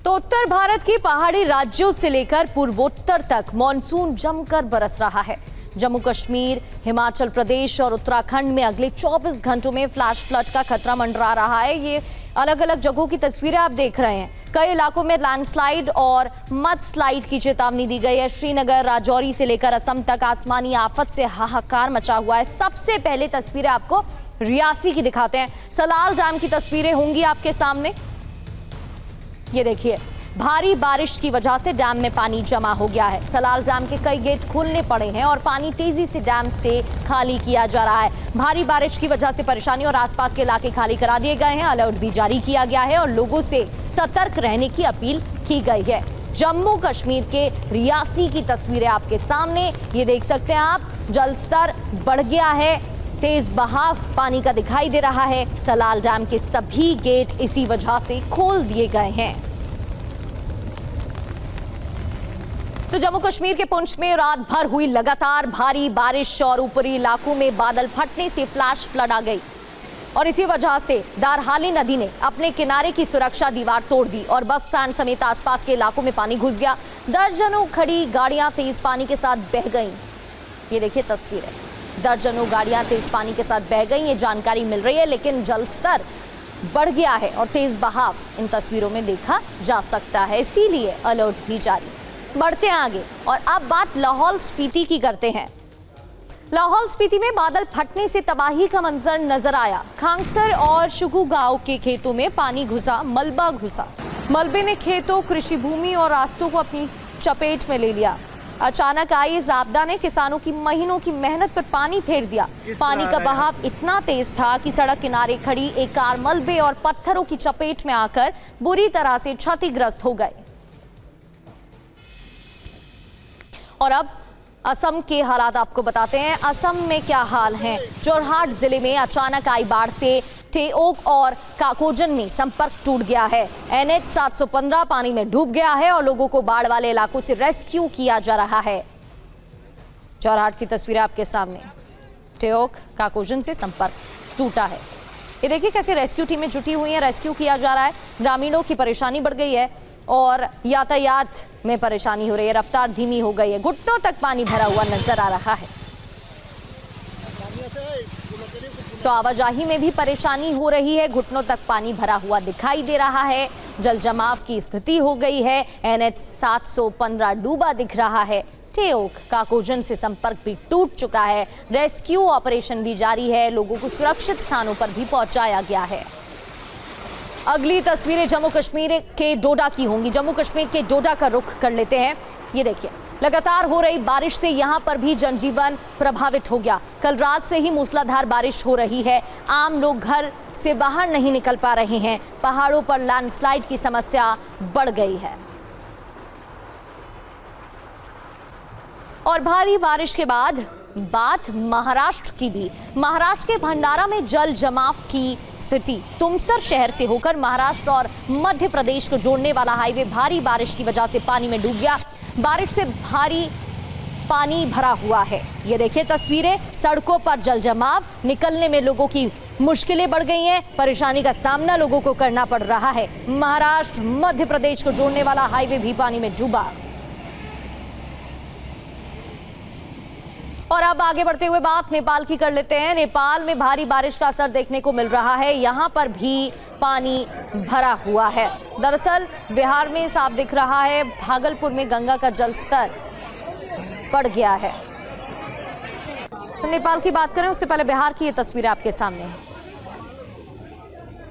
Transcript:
तो उत्तर भारत के पहाड़ी राज्यों से लेकर पूर्वोत्तर तक मॉनसून जमकर बरस रहा है। जम्मू कश्मीर, हिमाचल प्रदेश और उत्तराखंड में अगले 24 घंटों में फ्लैश फ्लड का खतरा मंडरा रहा है। ये अलग अलग जगहों की तस्वीरें आप देख रहे हैं। कई इलाकों में लैंडस्लाइड और मडस्लाइड की चेतावनी दी गई है। श्रीनगर, राजौरी से लेकर असम तक आसमानी आफत से हाहाकार मचा हुआ है। सबसे पहले तस्वीरें आपको रियासी की दिखाते हैं। सलाल डैम की तस्वीरें होंगी आपके सामने। ये देखिए, भारी बारिश की वजह से डैम में पानी जमा हो गया है। सलाल डैम के कई गेट खोलने पड़े हैं और पानी तेजी से डैम से खाली किया जा रहा है। भारी बारिश की वजह से परेशानी और आसपास के इलाके खाली करा दिए गए हैं। अलर्ट भी जारी किया गया है और लोगों से सतर्क रहने की अपील की गई है। जम्मू कश्मीर के रियासी की तस्वीरें आपके सामने, ये देख सकते हैं आप। जलस्तर बढ़ गया है, तेज बहाव पानी का दिखाई दे रहा है। सलाल डैम के सभी गेट इसी वजह से खोल दिए गए हैं। तो जम्मू कश्मीर के पुंछ में रात भर हुई लगातार भारी बारिश और ऊपरी इलाकों में बादल फटने से फ्लैश फ्लड आ गई और इसी वजह से दारहाली नदी ने अपने किनारे की सुरक्षा दीवार तोड़ दी और बस स्टैंड समेत आसपास के इलाकों में पानी घुस गया। दर्जनों खड़ी गाड़ियां तेज पानी के साथ बह गईं। ये देखिए तस्वीरें, दर्जनों गाड़ियां तेज पानी के साथ बह गई। ये जानकारी मिल रही है, लेकिन जलस्तर बढ़ गया है और तेज बहाव इन तस्वीरों में देखा जा सकता है, इसीलिए अलर्ट भी जारी। बढ़ते हैं आगे और अब बात लाहौल स्पीति की करते हैं। लाहौल स्पीति में बादल फटने से तबाही का मंजर नजर आया। खांगसर और शुगु गांव के खेतों में पानी घुसा, मलबा घुसा। मलबे ने खेतों, कृषि भूमि और रास्तों को अपनी चपेट में ले लिया। अचानक आई इस आपदा ने किसानों की महीनों की मेहनत पर पानी फेर दिया। पानी का बहाव इतना तेज था कि सड़क किनारे खड़ी एक कार मलबे और पत्थरों की चपेट में आकर बुरी तरह से क्षतिग्रस्त हो गई। और अब असम के हालात आपको बताते हैं। असम में क्या हाल है। जोरहाट जिले में अचानक आई बाढ़ से टेओक और काकोजन में संपर्क टूट गया है। NH 715 पानी में डूब गया है और लोगों को बाढ़ वाले इलाकों से रेस्क्यू किया जा रहा है। जोरहाट की तस्वीरें आपके सामने। टेओक, काकोजन से संपर्क टूटा है। ये देखिए कैसे रेस्क्यू टीमें जुटी हुई हैं, रेस्क्यू किया जा रहा है। ग्रामीणों की परेशानी बढ़ गई है और यातायात में परेशानी हो रही है, रफ्तार धीमी हो गई है। घुटनों तक पानी भरा हुआ नजर आ रहा है, तो आवाजाही में भी परेशानी हो रही है। घुटनों तक पानी भरा हुआ दिखाई दे रहा है। जल जमाव की स्थिति हो गई है। NH 715 डूबा दिख रहा है। टेओक, काकोजन से संपर्क भी टूट चुका है। रेस्क्यू ऑपरेशन भी जारी है। लोगों को सुरक्षित स्थानों पर भी पहुंचाया गया है। अगली तस्वीरें जम्मू कश्मीर के डोडा की होंगी। जम्मू कश्मीर के डोडा का रुख कर लेते हैं। ये देखिए, लगातार हो रही बारिश से यहां पर भी जनजीवन प्रभावित हो गया। कल रात से ही मूसलाधार बारिश हो रही है। आम लोग घर से बाहर नहीं निकल पा रहे हैं। पहाड़ों पर लैंडस्लाइड की समस्या बढ़ गई है और भारी बारिश के बाद बात महाराष्ट्र की भी। महाराष्ट्र के भंडारा में जल जमाव की स्थिति। तुमसर शहर से होकर महाराष्ट्र और मध्य प्रदेश को जोड़ने वाला हाईवे भारी बारिश की वजह से पानी में डूब गया। बारिश से भारी पानी भरा हुआ है। ये देखिए तस्वीरें, सड़कों पर जल जमाव, निकलने में लोगों की मुश्किलें बढ़ गई हैं। परेशानी का सामना लोगों को करना पड़ रहा है। महाराष्ट्र मध्य प्रदेश को जोड़ने वाला हाईवे भी पानी में डूबा। और अब आगे बढ़ते हुए बात नेपाल की कर लेते हैं। नेपाल में भारी बारिश का असर देखने को मिल रहा है। यहाँ पर भी पानी भरा हुआ है। दरअसल बिहार में साफ दिख रहा है। भागलपुर में गंगा का जलस्तर बढ़ गया है। तो नेपाल की बात करें उससे पहले बिहार की ये तस्वीरें आपके सामने हैं।